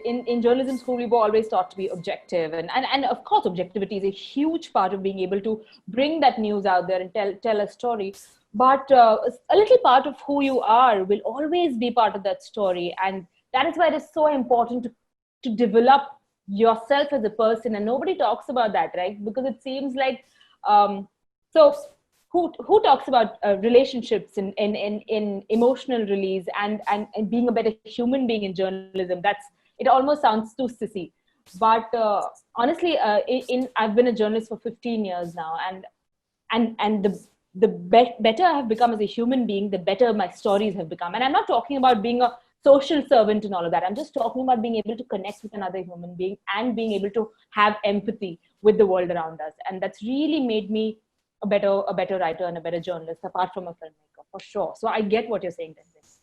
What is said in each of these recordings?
in journalism school, we were always taught to be objective. And of course, objectivity is a huge part of being able to bring that news out there and tell a story. But a little part of who you are will always be part of that story. And that is why it is so important to develop yourself as a person. And nobody talks about that, right? Because it seems like, so who talks about relationships in emotional release and being a better human being in journalism? It almost sounds too sissy. But honestly, I've been a journalist for 15 years now, and the better I have become as a human being, the better my stories have become. And I'm not talking about being a social servant and all of that. I'm just talking about being able to connect with another human being and being able to have empathy with the world around us. And that's really made me a better writer and a better journalist, apart from a filmmaker, for sure. So I get what you're saying, Tenzin.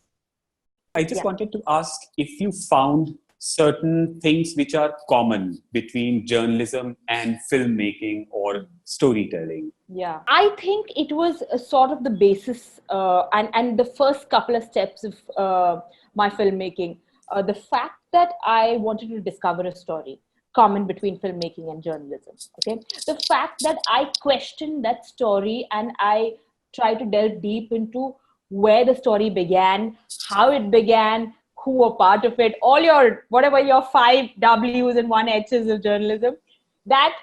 I just wanted to ask if you found certain things which are common between journalism and filmmaking or storytelling. Yeah, I think it was a sort of the basis and the first couple of steps of my filmmaking. The fact that I wanted to discover a story common between filmmaking and journalism. Okay, the fact that I questioned that story and I tried to delve deep into where the story began, how it began, who were part of it, all your whatever your 5 W's and 1 H's of journalism. That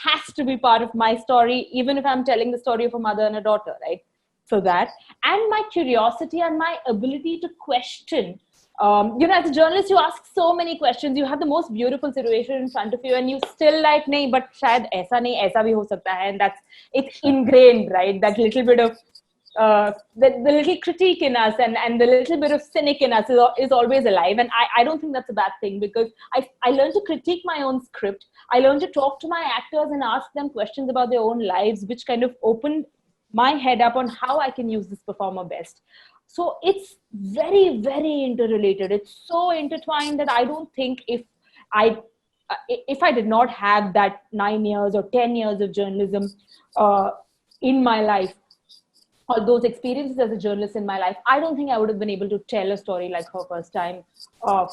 has to be part of my story, even if I'm telling the story of a mother and a daughter, right? So that, and my curiosity and my ability to question. As a journalist, you ask so many questions. You have the most beautiful situation in front of you, and you still like, nahi, but shayad aisa nahi, aisa bhi ho sakta hai, and it's ingrained, right? That little bit of the little critique in us and the little bit of cynic in us is always alive. And I don't think that's a bad thing, because I learned to critique my own script. I learned to talk to my actors and ask them questions about their own lives, which kind of opened my head up on how I can use this performer best. So it's very, very interrelated. It's so intertwined that I don't think if I did not have that 9 years or 10 years of journalism in my life, or those experiences as a journalist in my life, I don't think I would have been able to tell a story like Her First Time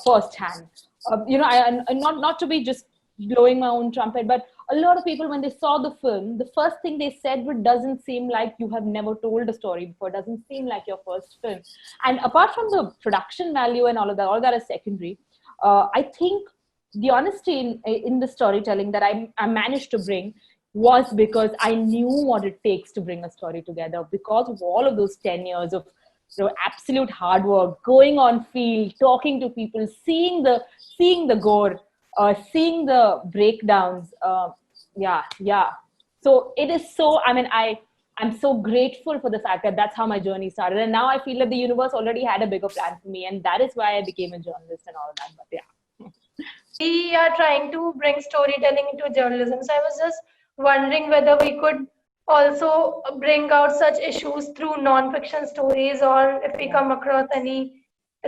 firsthand. Not to be just blowing my own trumpet, but a lot of people, when they saw the film, the first thing they said was, doesn't seem like you have never told a story before, doesn't seem like your first film. And apart from the production value and all that is secondary. I think the honesty in the storytelling that I managed to bring was because I knew what it takes to bring a story together, because of all of those 10 years of absolute hard work, going on field, talking to people, seeing the gore, seeing the breakdowns. So it is so, I'm so grateful for the fact that that's how my journey started. And now I feel that the universe already had a bigger plan for me, and that is why I became a journalist and all that. But yeah. We are trying to bring storytelling into journalism. So I was just wondering whether we could also bring out such issues through non-fiction stories, or if we come across any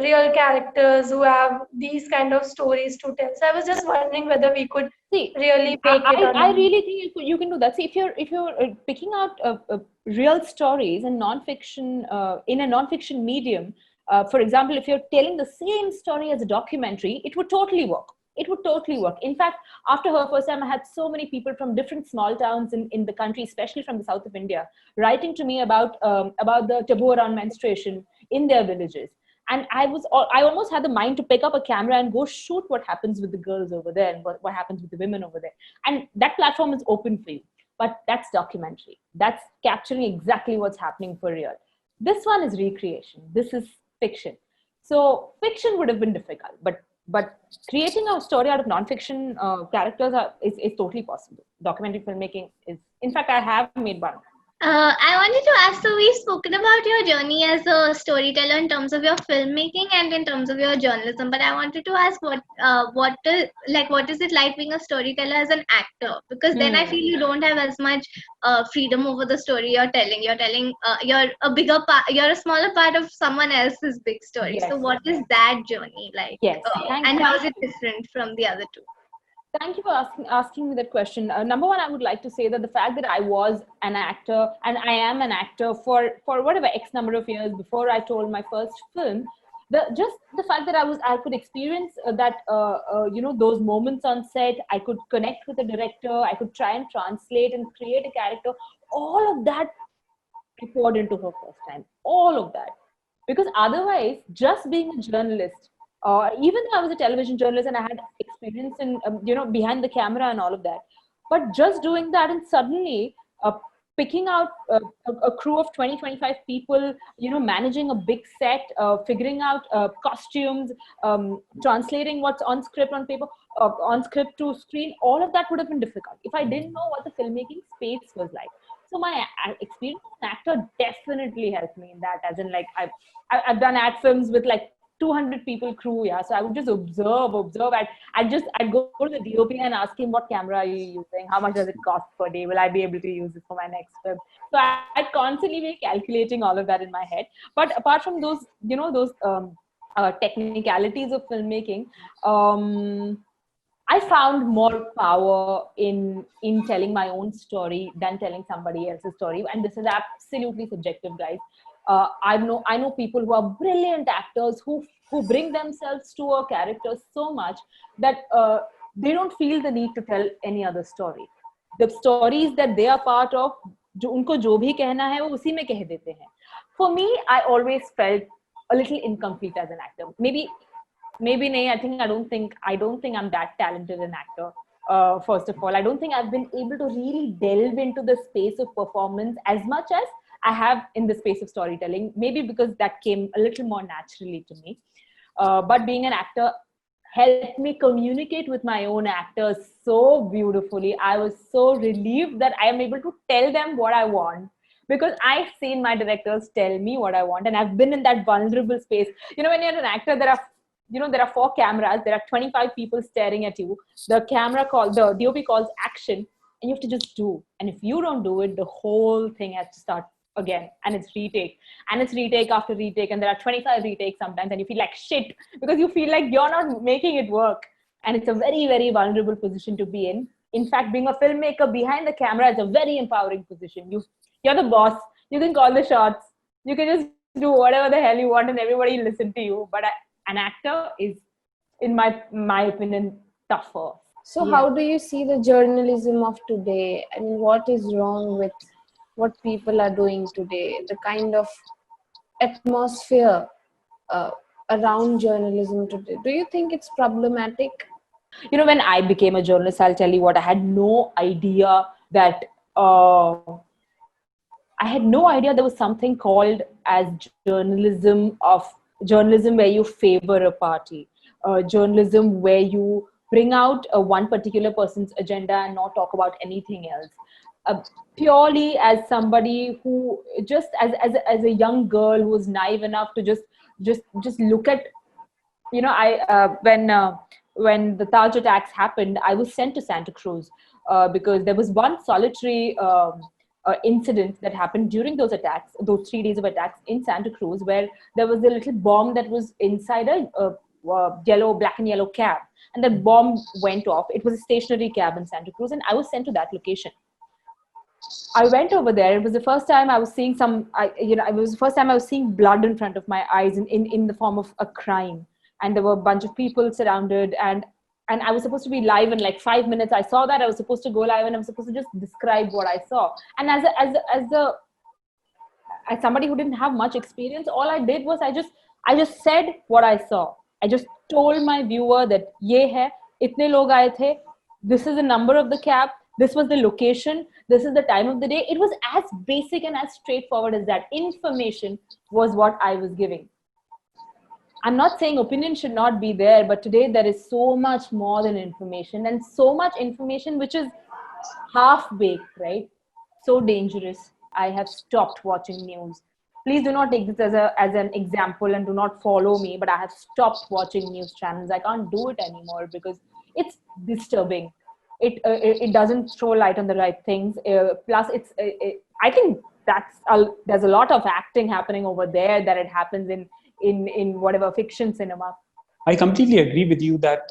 real characters who have these kind of stories to tell. So I was just wondering whether we could really make it. I really think you can do that. See, if you're picking out real stories and non-fiction in a non-fiction medium, for example, if you're telling the same story as a documentary, it would totally work. It would totally work. In fact, after Her First Time, I had so many people from different small towns in the country, especially from the south of India, writing to me about the taboo around menstruation in their villages. And I almost had the mind to pick up a camera and go shoot what happens with the girls over there and what happens with the women over there. And that platform is open for you. But that's documentary. That's capturing exactly what's happening for real. This one is recreation. This is fiction. So fiction would have been difficult, but creating a story out of non-fiction characters is totally possible. Documentary filmmaking is, in fact, I have made one. I wanted to ask, so we've spoken about your journey as a storyteller in terms of your filmmaking and in terms of your journalism, but I wanted to ask what is it like being a storyteller as an actor? Because then I feel you don't have as much freedom over the story you're telling. You're a bigger part, you're a smaller part of someone else's big story. Yes. So what is that journey like? Yes. And how is it different from the other two? Thank you for asking me that question. Number one, I would like to say that the fact that I was an actor and I am an actor for whatever X number of years before I told my first film just the fact that I could experience that those moments on set. I could connect with the director. I could try and translate and create a character. All of that I poured into her first time. All of that, because otherwise, just being a journalist, even though I was a television journalist and I had experience in behind the camera and all of that, but just doing that and suddenly picking out a crew of 20-25 people, managing a big set, figuring out costumes, translating what's on script on paper, on script to screen, all of that would have been difficult if I didn't know what the filmmaking space was like. So my experience as an actor definitely helped me in that, as in like I've done ad films with like 200 people crew, yeah. So I would just observe. I'd go to the DOP and ask him, what camera are you using? How much does it cost per day? Will I be able to use it for my next film? So I'd constantly be calculating all of that in my head. But apart from those, technicalities of filmmaking, I found more power in telling my own story than telling somebody else's story. And this is absolutely subjective, guys. I know people who are brilliant actors who bring themselves to a character so much that they don't feel the need to tell any other story. The stories that they are part of, उनको जो भी कहना है वो उसी में कह देते हैं. For me, I always felt a little incomplete as an actor. Maybe nahi, I don't think I'm that talented an actor. First of all, I don't think I've been able to really delve into the space of performance as much as I have in the space of storytelling, maybe because that came a little more naturally to me. But being an actor helped me communicate with my own actors so beautifully. I was so relieved that I am able to tell them what I want, because I've seen my directors tell me what I want, and I've been in that vulnerable space. When you're an actor, there are 4 cameras, there are 25 people staring at you. The DOP calls action, and you have to just do. And if you don't do it, the whole thing has to start again, and it's retake after retake, and there are 25 retakes sometimes, and you feel like shit because you feel like you're not making it work. And it's a very, very vulnerable position to be in. In fact, being a filmmaker behind the camera is a very empowering position. You're the boss. You can call the shots. You can just do whatever the hell you want, and everybody will listen to you. But an actor is, in my opinion, tougher. So how do you see the journalism of today? I mean, what is wrong with what people are doing today? The kind of atmosphere around journalism today. Do you think it's problematic? When I became a journalist, I'll tell you what, I had no idea that there was something called as journalism where you favor a party, journalism where you bring out one particular person's agenda and not talk about anything else. Purely as somebody who just as a young girl who was naive enough to just look at, when the Taj attacks happened, I was sent to Santa Cruz because there was one solitary incident that happened during those 3 days of attacks in Santa Cruz, where there was a little bomb that was inside a black and yellow cab, and the bomb went off. It was a stationary cab in Santa Cruz, and I was sent to that location. I went over there. It was the first time I was seeing seeing blood in front of my eyes in the form of a crime. And there were a bunch of people surrounded, and I was supposed to be live in like 5 minutes. I saw that I was supposed to go live, and I was supposed to just describe what I saw. And as somebody who didn't have much experience, all I did was I just said what I saw. I just told my viewer that ye hai, itne log aaye the, this is the number of the cab, this was the location, this is the time of the day. It was as basic and as straightforward as that. Information was what I was giving. I'm not saying opinion should not be there, but today there is so much more than information, and so much information which is half-baked, right? So dangerous. I have stopped watching news. Please do not take this as an example and do not follow me, but I have stopped watching news channels. I can't do it anymore because it's disturbing. It doesn't throw light on the right things. Plus, I think there's a lot of acting happening over there that it happens in whatever fiction cinema. I completely agree with you that,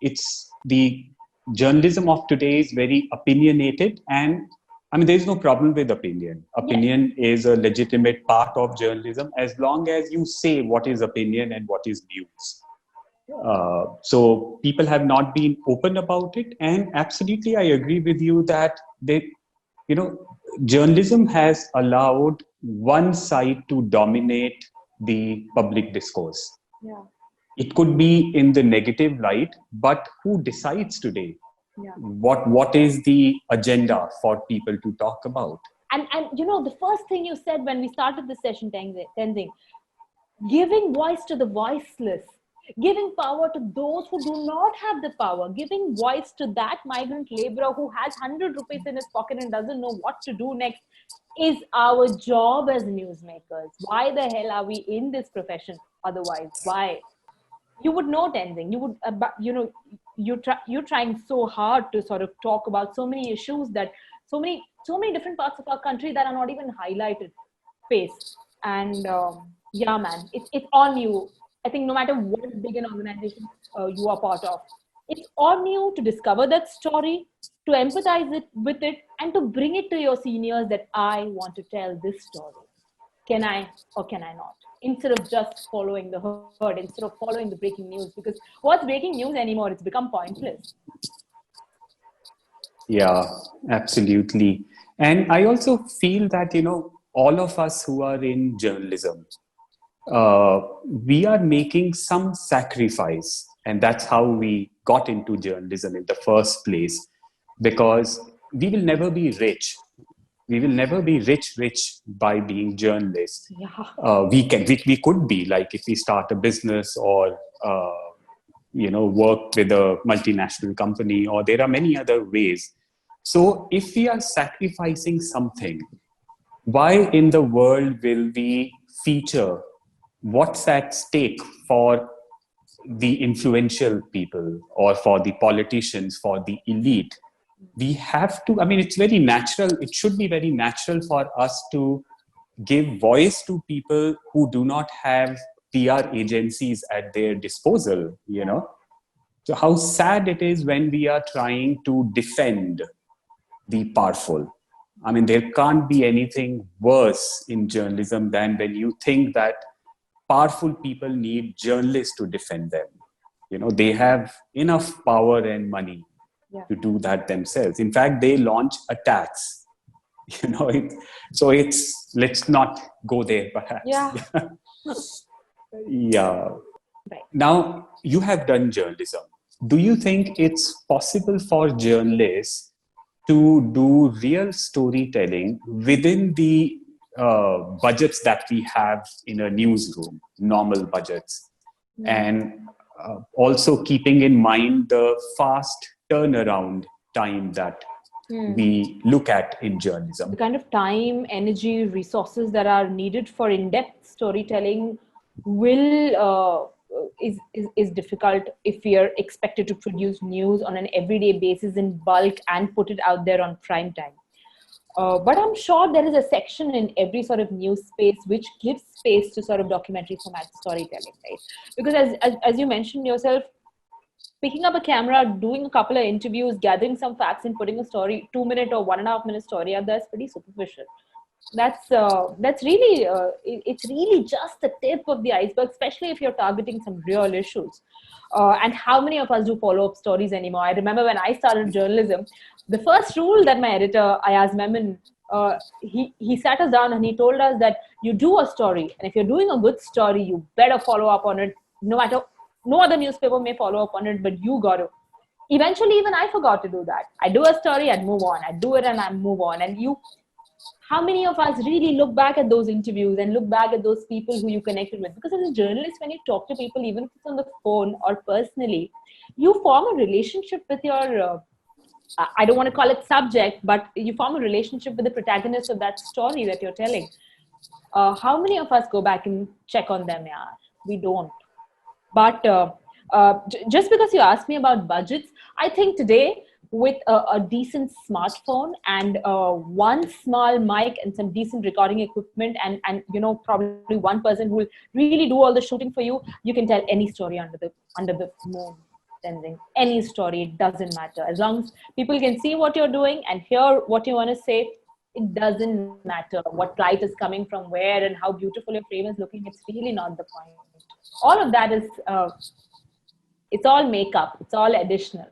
it's the journalism of today is very opinionated, and I mean, there's no problem with opinion. Opinion is a legitimate part of journalism as long as you say what is opinion and what is news. So people have not been open about it, and absolutely, I agree with you that journalism has allowed one side to dominate the public discourse. Yeah. It could be in the negative light, but who decides today? Yeah. What is the agenda for people to talk about? And the first thing you said when we started this session, Tenzing, giving voice to the voiceless, giving power to those who do not have the power, giving voice to that migrant laborer who has 100 rupees in his pocket and doesn't know what to do next, is our job as newsmakers. Why the hell are we in this profession otherwise? Why? You would know, Tenzing. You would, you're trying so hard to sort of talk about so many issues that so many different parts of our country that are not even highlighted face. And yeah, man, it's on you. I think no matter what big an organization you are part of, it's on you to discover that story, to empathize with it, and to bring it to your seniors that I want to tell this story. Can I or can I not? Instead of just following the herd, instead of following the breaking news, because what's breaking news anymore? It's become pointless. Yeah, absolutely. And I also feel that, all of us who are in journalism, we are making some sacrifice. And that's how we got into journalism in the first place, because we will never be rich. We will never be rich by being journalists. Yeah. We could be, like, if we start a business or work with a multinational company, or there are many other ways. So if we are sacrificing something, why in the world will we feature what's at stake for the influential people or for the politicians, for the elite? We have to, it's very natural. It should be very natural for us to give voice to people who do not have PR agencies at their disposal, So how sad it is when we are trying to defend the powerful. There can't be anything worse in journalism than when you think that powerful people need journalists to defend them. They have enough power and money to do that themselves. In fact, they launch attacks. Let's not go there, perhaps. Yeah. Yeah. Right. Now, you have done journalism. Do you think it's possible for journalists to do real storytelling within the budgets that we have in a newsroom, normal budgets, and also keeping in mind the fast turnaround time that we look at in journalism? The kind of time, energy, resources that are needed for in-depth storytelling is difficult if we are expected to produce news on an everyday basis in bulk and put it out there on prime time. But I'm sure there is a section in every sort of news space which gives space to sort of documentary format storytelling, right? Because as you mentioned yourself, picking up a camera, doing a couple of interviews, gathering some facts and putting a story, 2-minute or 1.5-minute story out there is pretty superficial. That's really, it's really just the tip of the iceberg, especially if you're targeting some real issues. And how many of us do follow-up stories anymore? I remember when I started journalism, the first rule that my editor, Ayaz Memon, he sat us down and he told us that you do a story, and if you're doing a good story, you better follow up on it. No other newspaper may follow up on it, but you got to. Eventually, even I forgot to do that. I do a story, I'd move on. I do it and I move on. And how many of us really look back at those interviews and look back at those people who you connected with? Because as a journalist, when you talk to people, even if it's on the phone or personally, you form a relationship with your, I don't want to call it subject, but you form a relationship with the protagonist of that story that you're telling. How many of us go back and check on them? Yeah, we don't. But just because you asked me about budgets, I think today with a decent smartphone and one small mic and some decent recording equipment and probably one person who will really do all the shooting for you, you can tell any story under the moon. Any story, it doesn't matter. As long as people can see what you're doing and hear what you want to say, it doesn't matter what light is coming from where and how beautiful your frame is looking. It's really not the point. All of that is, it's all makeup. It's all additional.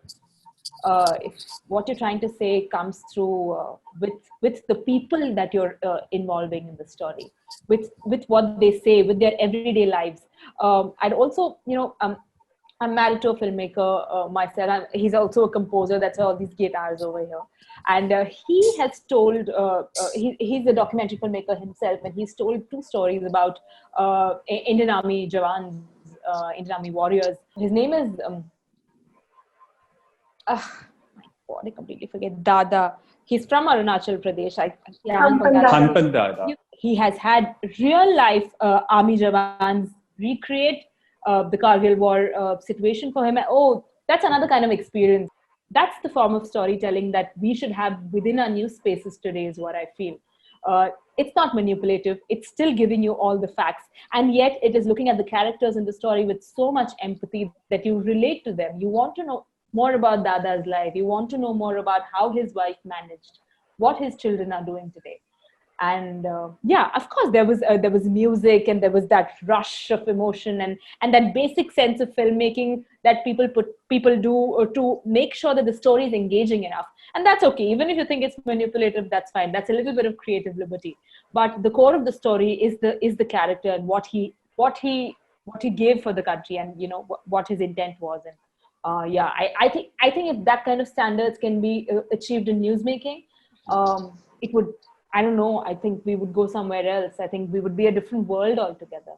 If what you're trying to say comes through with the people that you're involving in the story, with what they say, with their everyday lives. I'd also, I'm married to a filmmaker myself. He's also a composer. That's why all these guitars over here. And he has told, he's a documentary filmmaker himself, and he's told 2 stories about Indian Army Jawans, Indian Army warriors. His name is, my God, I completely forget, Dada. He's from Arunachal Pradesh. Hanpan Dada. He has had real life Army Jawans recreate the Kargil war situation for him. Oh, that's another kind of experience. That's the form of storytelling that we should have within our news spaces today, is what I feel. It's not manipulative. It's still giving you all the facts. And yet it is looking at the characters in the story with so much empathy that you relate to them. You want to know more about Dada's life. You want to know more about how his wife managed, what his children are doing today. And yeah, of course, there was music, and there was that rush of emotion, and that basic sense of filmmaking that people do to make sure that the story is engaging enough. And that's okay. Even if you think it's manipulative, that's fine. That's a little bit of creative liberty. But the core of the story is the character and what he gave for the country, and what his intent was. And yeah, I think if that kind of standards can be achieved in newsmaking, it would. I don't know. I think we would go somewhere else. I think we would be a different world altogether.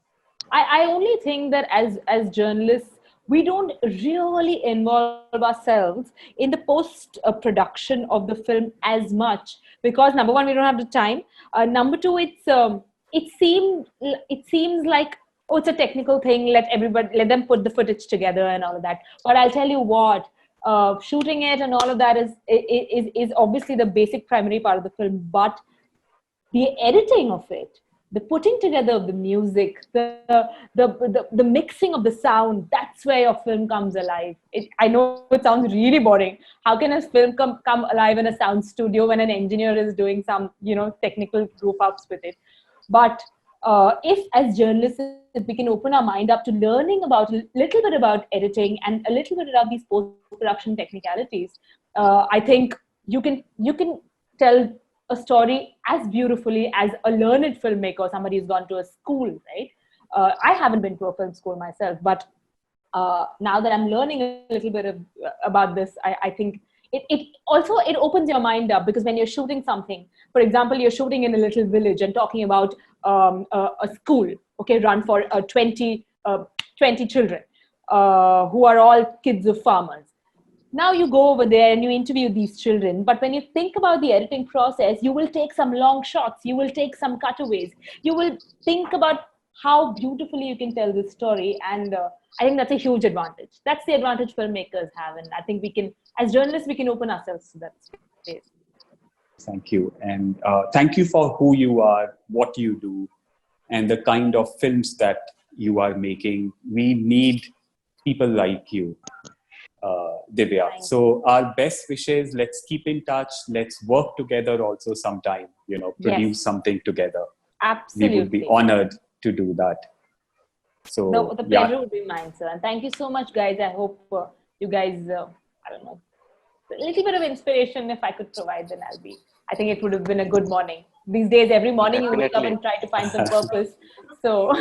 I only think that as journalists, we don't really involve ourselves in the post-production of the film as much, because number one, we don't have the time. Number two, it seems like, oh, it's a technical thing. Let them put the footage together and all of that. But I'll tell you what. Shooting it and all of that is obviously the basic primary part of the film, but the editing of it, the putting together of the music, the mixing of the sound, that's where your film comes alive. I know it sounds really boring. How can a film come alive in a sound studio when an engineer is doing some, technical goof ups with it? But if as journalists, if we can open our mind up to learning about a little bit about editing and a little bit about these post-production technicalities, I think you can tell a story as beautifully as a learned filmmaker, somebody who's gone to a school, right? I haven't been to a film school myself, but now that I'm learning a little bit about this, I think it also opens your mind up, because when you're shooting something, for example, you're shooting in a little village and talking about a school, okay, run for 20 children who are all kids of farmers. Now you go over there and you interview these children. But when you think about the editing process, you will take some long shots. You will take some cutaways. You will think about how beautifully you can tell this story. And I think that's a huge advantage. That's the advantage filmmakers have. And I think we can, as journalists, we can open ourselves to that space. Thank you. And thank you for who you are, what you do, and the kind of films that you are making. We need people like you. Divya. So our best wishes, let's keep in touch. Let's work together also sometime, produce something together. Absolutely. We would be honored to do that. So the pleasure would be mine, sir. And thank you so much, guys. I hope you guys, I don't know, a little bit of inspiration if I could provide, then I think it would have been a good morning. These days, every morning you wake up and try to find some purpose. So